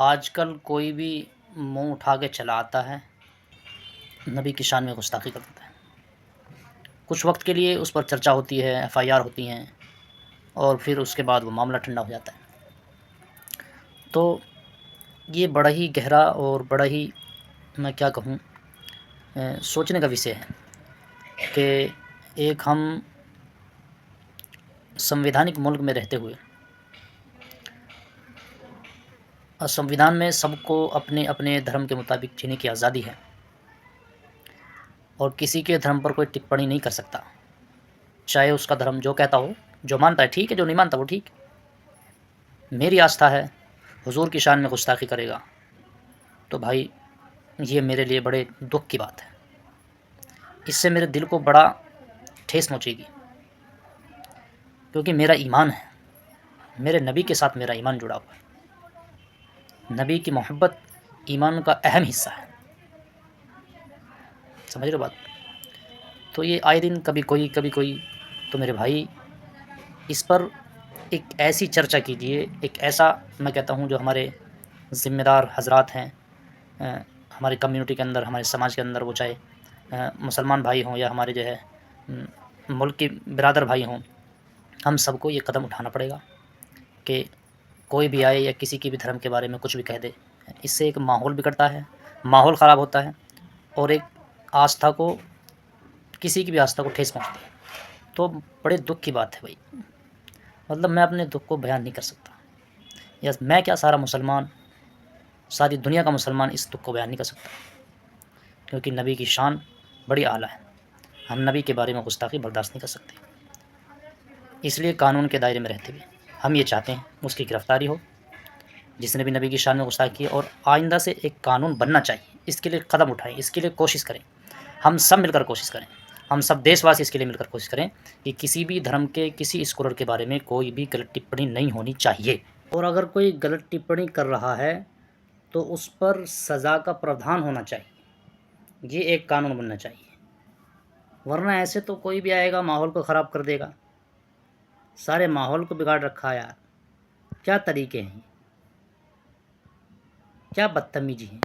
آج کل کوئی بھی منہ اٹھا کے چلا آتا ہے، نبی کی شان میں گستاخی کر دیتا ہے۔ کچھ وقت کے لیے اس پر چرچا ہوتی ہے، ایف آئی آر ہوتی ہیں، اور پھر اس کے بعد وہ معاملہ ٹھنڈا ہو جاتا ہے۔ تو یہ بڑا ہی گہرا اور بڑا ہی، میں کیا کہوں، سوچنے کا وشے ہے کہ ایک ہم سمویدھانک ملک میں رہتے ہوئے، سمویدھان میں سب کو اپنے اپنے دھرم کے مطابق جینے کی آزادی ہے، اور کسی کے دھرم پر کوئی ٹپڑی نہیں کر سکتا، چاہے اس کا دھرم جو کہتا ہو۔ جو مانتا ہے ٹھیک ہے، جو نہیں مانتا وہ ٹھیک۔ میری آستھا ہے حضور کی شان میں گستاخی کرے گا تو بھائی یہ میرے لیے بڑے دکھ کی بات ہے، اس سے میرے دل کو بڑا ٹھیس پہنچے گی، کیونکہ میرا ایمان ہے، میرے نبی کے ساتھ میرا ایمان جڑا ہوا ہے۔ نبی کی محبت ایمان کا اہم حصہ ہے، سمجھ رہے بات؟ تو یہ آئے دن کبھی کوئی تو میرے بھائی اس پر ایک ایسی چرچا کیجئے، ایک ایسا میں کہتا ہوں جو ہمارے ذمہ دار حضرات ہیں ہماری کمیونٹی کے اندر، ہمارے سماج کے اندر، وہ چاہے مسلمان بھائی ہوں یا ہمارے جو ہے ملک کے برادر بھائی ہوں، ہم سب کو یہ قدم اٹھانا پڑے گا کہ کوئی بھی آئے یا کسی کی بھی دھرم کے بارے میں کچھ بھی کہہ دے، اس سے ایک ماحول بگڑتا ہے، ماحول خراب ہوتا ہے، اور ایک آستھا کو، کسی کی بھی آستھا کو ٹھیس پہنچتی ہے۔ تو بڑے دکھ کی بات ہے بھائی، مطلب میں اپنے دکھ کو بیان نہیں کر سکتا، یا میں کیا، سارا مسلمان، ساری دنیا کا مسلمان اس دکھ کو بیان نہیں کر سکتا، کیونکہ نبی کی شان بڑی اعلیٰ ہے، ہم نبی کے بارے میں گستاخی برداشت نہیں کر سکتے۔ اس لیے قانون کے دائرے میں رہتے ہوئے ہم یہ چاہتے ہیں اس کی گرفتاری ہو جس نے بھی نبی کی شان میں گستاخی کی، اور آئندہ سے ایک قانون بننا چاہیے، اس کے لیے قدم اٹھائیں، اس کے لیے کوشش کریں، ہم سب مل کر کوشش کریں، ہم سب دیش واسی اس کے لیے مل کر کوشش کریں کہ کسی بھی دھرم کے کسی اسکالر کے بارے میں کوئی بھی غلط ٹپڑی نہیں ہونی چاہیے، اور اگر کوئی غلط ٹپڑی کر رہا ہے تو اس پر سزا کا پراودھان ہونا چاہیے، یہ ایک قانون بننا چاہیے، ورنہ ایسے تو کوئی بھی آئے گا ماحول کو خراب کر دے گا، سارے ماحول کو بگاڑ رکھا ہے یار، کیا طریقے ہیں، کیا بدتمیزی ہیں،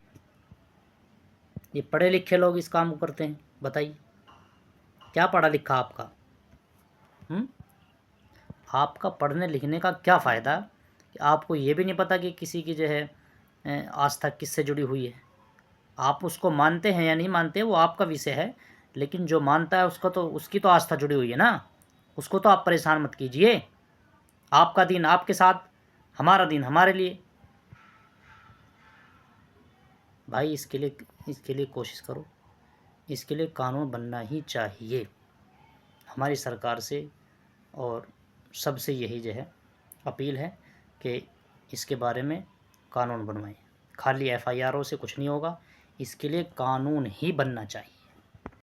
یہ پڑھے لکھے لوگ اس کام کو کرتے ہیں؟ بتائیے کیا پڑھا لکھا آپ کا؟ آپ کا پڑھنے لکھنے کا کیا فائدہ کہ آپ کو یہ بھی نہیں پتہ کہ کسی کی جو ہے آستھا کس سے جڑی ہوئی ہے؟ آپ اس کو مانتے ہیں یا نہیں مانتے وہ آپ کا وشے ہے، لیکن جو مانتا ہے اس کی تو آستھا جڑی ہوئی ہے نا، اس کو تو آپ پریشان مت کیجئے۔ آپ کا دین آپ کے ساتھ، ہمارا دین ہمارے لیے۔ بھائی اس کے لیے کوشش کرو، اس کے لیے قانون بننا ہی چاہیے ہماری سرکار سے، اور سب سے یہی جو ہے اپیل ہے کہ اس کے بارے میں قانون بنوائیں، خالی ایف آئی آروں سے کچھ نہیں ہوگا، اس کے لیے قانون ہی بننا چاہیے۔